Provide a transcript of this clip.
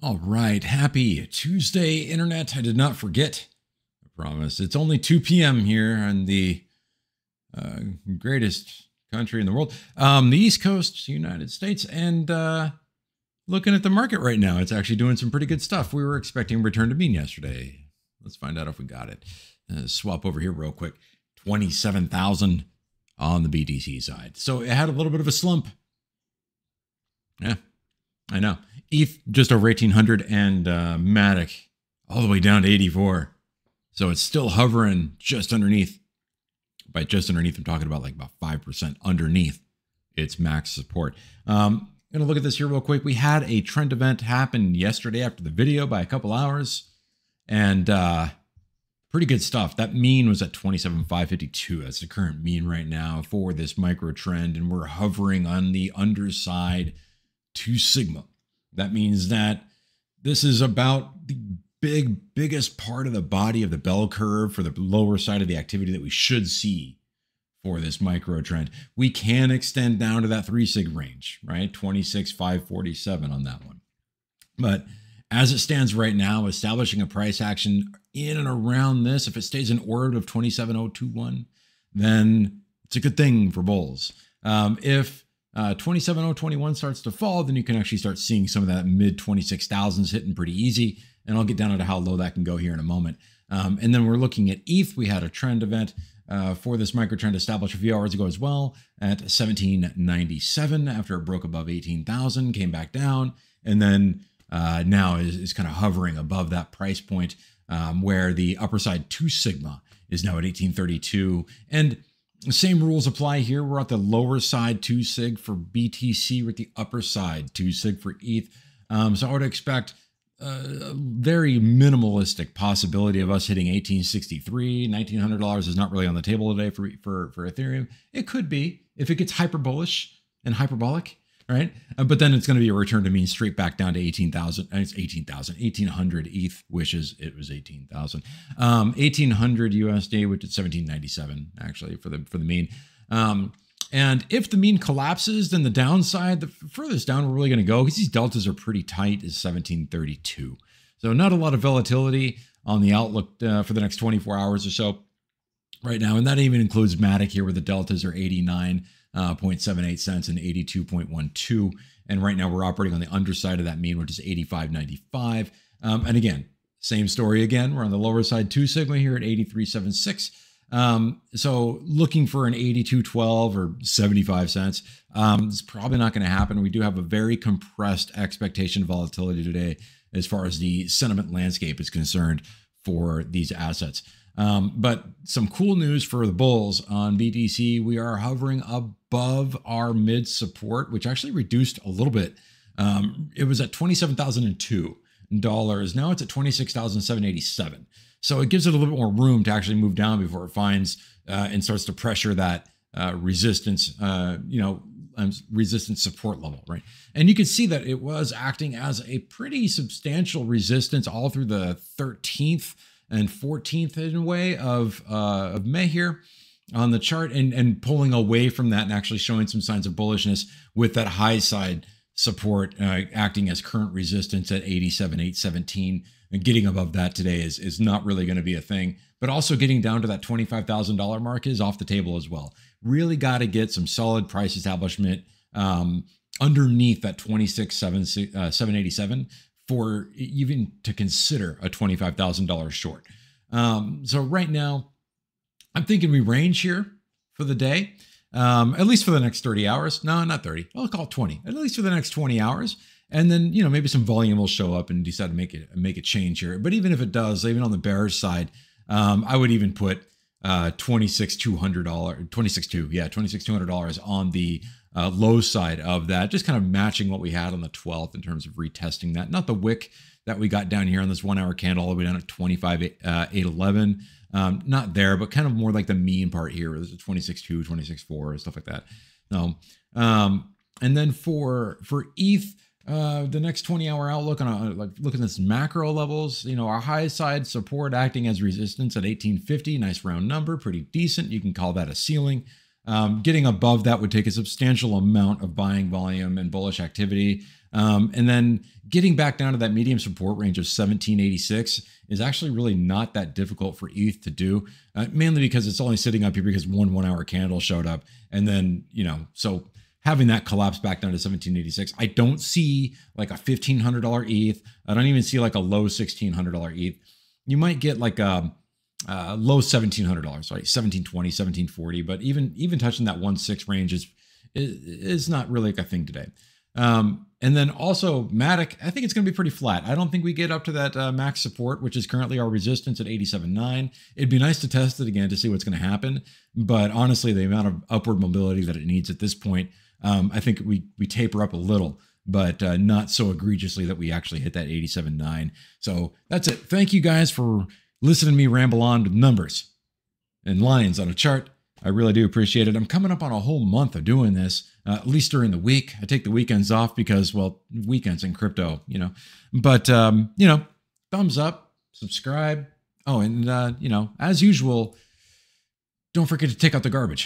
All right, happy Tuesday, Internet. I did not forget. I promise. It's only 2 p.m. here on the greatest country in the world, the East Coast, United States, and looking at the market right now, it's actually doing some pretty good stuff. We were expecting return to mean yesterday. Let's find out if we got it. Swap over here real quick. 27,000 on the BTC side. So it had a little bit of a slump. Yeah, I know. ETH just over 1,800 and Matic all the way down to 84. So it's still hovering just underneath. By just underneath, I'm talking about like about 5% underneath its max support. I'm going to look at this here real quick. We had a trend event happen yesterday after the video by a couple hours. And pretty good stuff. That mean was at 27,552. That's the current mean right now for this micro trend. And we're hovering on the underside 2 sigma. That means that this is about the biggest part of the body of the bell curve for the lower side of the activity that we should see for this micro trend. We can extend down to that 3 sig range, right? 26,547 on that one. But as it stands right now, establishing a price action in and around this, if it stays in orbit of 27,021, then it's a good thing for bulls. If 27,021 starts to fall, then you can actually start seeing some of that mid 26,000s hitting pretty easy. And I'll get down to how low that can go here in a moment. And then we're looking at ETH. We had a trend event for this micro trend established a few hours ago as well at 1797 after it broke above 18,000, came back down, and then now is kind of hovering above that price point where the upper side 2 sigma is now at 1832. And same rules apply here. We're at the lower side 2 sig for BTC. We're at the upper side 2 sig for ETH. So I would expect a very minimalistic possibility of us hitting 1863. $1,900 is not really on the table today for Ethereum. It could be if it gets hyper bullish and hyperbolic, right? But then it's going to be a return to mean straight back down to 18,000. It's 1,800 ETH wishes it was 18,000. 1,800 USD, which is 1797 actually for the mean. And if the mean collapses, then the downside, the furthest down we're really going to go, because these deltas are pretty tight, is 1732. So not a lot of volatility on the outlook for the next 24 hours or so right now. And that even includes Matic here, where the deltas are 89.78 cents and 82.12. And right now we're operating on the underside of that mean, which is 85.95. And again, same story again. We're on the lower side 2 sigma here at 83.76. So looking for an 82.12 or 75 cents, it's probably not going to happen. We do have a very compressed expectation of volatility today as far as the sentiment landscape is concerned for these assets. But some cool news for the bulls on BTC. We are hovering above our mid support, which actually reduced a little bit. It was at $27,002. Now it's at $26,787. So it gives it a little bit more room to actually move down before it finds and starts to pressure that resistance, resistance support level, right? And you can see that it was acting as a pretty substantial resistance all through the 13th and 14th in a way of May here on the chart, and pulling away from that and actually showing some signs of bullishness with that high side support acting as current resistance at 87,817. And getting above that today is not really going to be a thing. But also getting down to that $25,000 mark is off the table as well. Really got to get some solid price establishment underneath that 26,787 for even to consider a $25,000 short. So right now, I'm thinking we range here for the day, at least for the next 30 hours. No, not 30. I'll call it 20. At least for the next 20 hours. And then, maybe some volume will show up and decide to make a change here. But even if it does, even on the bearish side, I would even put $26,200 on the low side of that, just kind of matching what we had on the 12th in terms of retesting that. Not the wick that we got down here on this 1 hour candle all the way down at 25,811. Not there, but kind of more like the mean part here. There's a 26.2, 26.4, stuff like that. No. And then for ETH, the next 20-hour outlook on look at this macro levels, our high side support acting as resistance at 1850, nice round number, pretty decent. You can call that a ceiling. Getting above that would take a substantial amount of buying volume and bullish activity. And then getting back down to that medium support range of 1786 is actually really not that difficult for ETH to do, mainly because it's only sitting up here because one 1 hour candle showed up. And then, so having that collapse back down to 1786, I don't see like a $1,500 ETH. I don't even see like a low $1,600 ETH. You might get like a low $1,700, right? 1720, 1740, but even touching that 1.6 range is not really like a thing today. And then also Matic, I think it's going to be pretty flat. I don't think we get up to that max support, which is currently our resistance at 87.9. It'd be nice to test it again to see what's going to happen. But honestly, the amount of upward mobility that it needs at this point, I think we taper up a little, but not so egregiously that we actually hit that 87.9. So that's it. Thank you guys for listening to me ramble on with numbers and lines on a chart. I really do appreciate it. I'm coming up on a whole month of doing this, at least during the week. I take the weekends off because, well, weekends in crypto, But, thumbs up, subscribe. Oh, and, as usual, don't forget to take out the garbage.